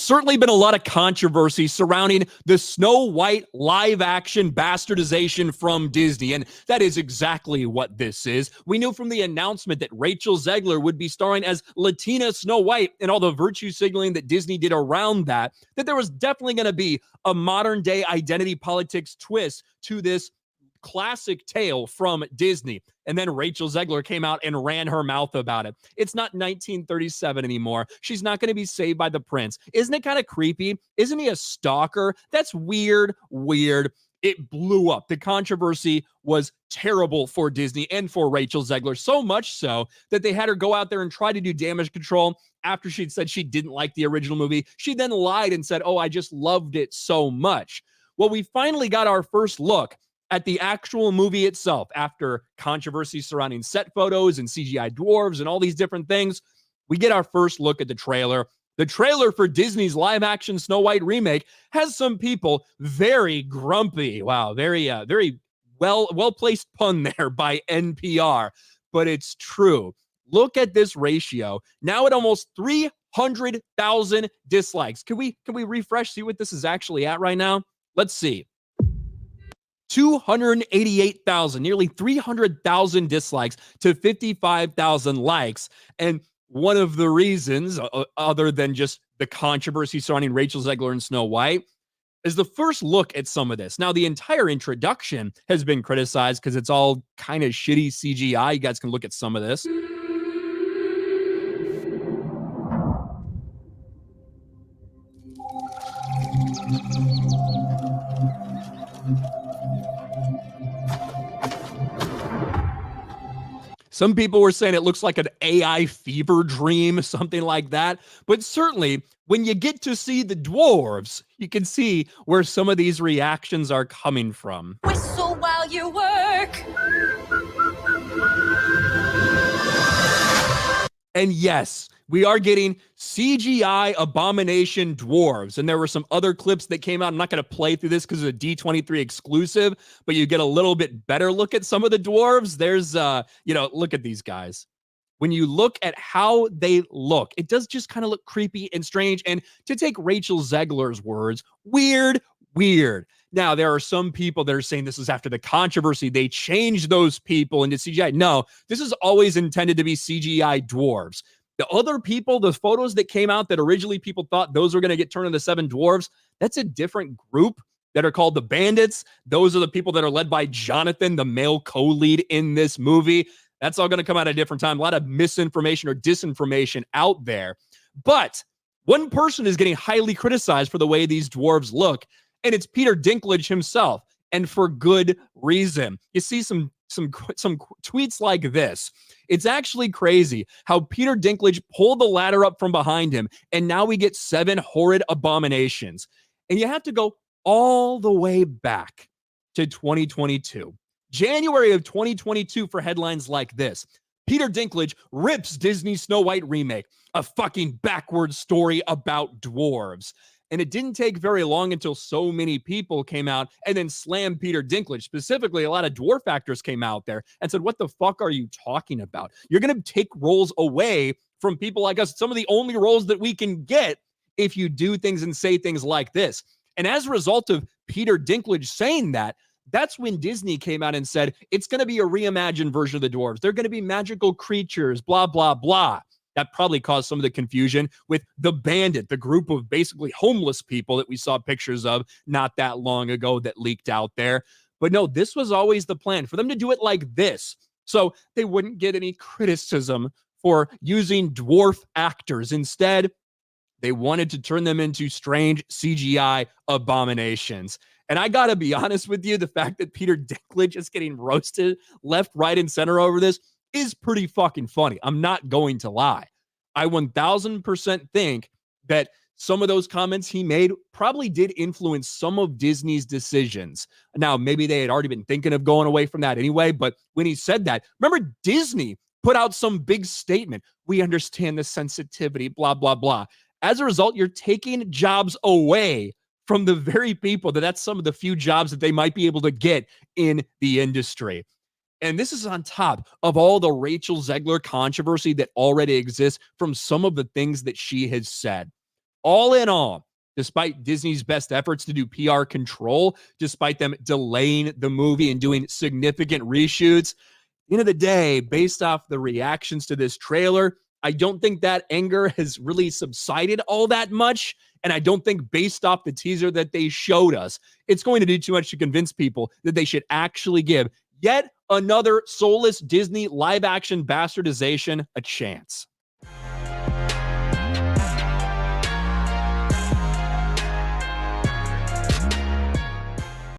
certainly been a lot of controversy surrounding the Snow White live-action bastardization from Disney, and that is exactly what this is. We knew from the announcement that Rachel Zegler would be starring as Latina Snow White and all the virtue signaling that Disney did around that there was definitely going to be a modern-day identity politics twist to this classic tale from Disney. And then Rachel Zegler came out and ran her mouth about it. It's not 1937 anymore. She's not going to be saved by the prince. Isn't it kind of creepy? Isn't he a stalker? That's weird. It blew up. The controversy was terrible for Disney and for Rachel Zegler, so much so that they had her go out there and try to do damage control after she'd said she didn't like the original movie. She then lied and said, I just loved it so much. Well, we finally got our first look at the actual movie itself after controversy surrounding set photos and CGI dwarves and all these different things. We get our first look at the trailer. The trailer for Disney's live-action Snow White remake has some people very grumpy. Wow, very well-placed pun there by NPR, but it's true. Look at this ratio. Now at almost 300,000 dislikes. Can we refresh, see what this is actually at right now? Let's see. 288,000, nearly 300,000 dislikes to 55,000 likes. And one of the reasons, other than just the controversy surrounding Rachel Zegler and Snow White, is the first look at some of this. Now, the entire introduction has been criticized because it's all kind of shitty CGI. You guys can look at some of this. Some people were saying it looks like an AI fever dream, something like that. But certainly, when you get to see the dwarves, you can see where some of these reactions are coming from. Whistle while you work. And yes, we are getting CGI abomination dwarves. And there were some other clips that came out. I'm not going to play through this because it's a D23 exclusive, but you get a little bit better look at some of the dwarves. There's, look at these guys. When you look at how they look, it does just kind of look creepy and strange. And to take Rachel Zegler's words, weird. Now, there are some people that are saying this is after the controversy. They changed those people into CGI. No, this is always intended to be CGI dwarves. The other people, the photos that came out that originally people thought those were going to get turned into 7 dwarves, that's a different group that are called the Bandits. Those are the people that are led by Jonathan, the male co-lead in this movie. That's all going to come out at a different time. A lot of misinformation or disinformation out there. But one person is getting highly criticized for the way these dwarves look, and it's Peter Dinklage himself, and for good reason. You see some tweets like this. It's actually crazy how Peter Dinklage pulled the ladder up from behind him, and now we get 7 horrid abominations. And you have to go all the way back to 2022. January of 2022 for headlines like this. Peter Dinklage rips Disney Snow White remake, a fucking backwards story about dwarves. And it didn't take very long until so many people came out and then slammed Peter Dinklage. Specifically, a lot of dwarf actors came out there and said, what the fuck are you talking about? You're going to take roles away from people like us. Some of the only roles that we can get if you do things and say things like this. And as a result of Peter Dinklage saying that, that's when Disney came out and said, it's going to be a reimagined version of the dwarves. They're going to be magical creatures, blah, blah, blah. That probably caused some of the confusion with the Bandit, the group of basically homeless people that we saw pictures of not that long ago that leaked out there. But no, this was always the plan for them to do it like this. So they wouldn't get any criticism for using dwarf actors. Instead, they wanted to turn them into strange CGI abominations. And I got to be honest with you, the fact that Peter Dinklage is getting roasted left, right, and center over this is pretty fucking funny. I'm not going to lie. I 1000% think that some of those comments he made probably did influence some of Disney's decisions. Now, maybe they had already been thinking of going away from that anyway, but when he said that, remember Disney put out some big statement. We understand the sensitivity, blah, blah, blah. As a result, you're taking jobs away from the very people that's some of the few jobs that they might be able to get in the industry. And this is on top of all the Rachel Zegler controversy that already exists from some of the things that she has said. All in all, despite Disney's best efforts to do PR control, despite them delaying the movie and doing significant reshoots, at the end of the day, based off the reactions to this trailer, I don't think that anger has really subsided all that much. And I don't think based off the teaser that they showed us, it's going to do too much to convince people that they should actually give yet another soulless Disney live action bastardization a chance.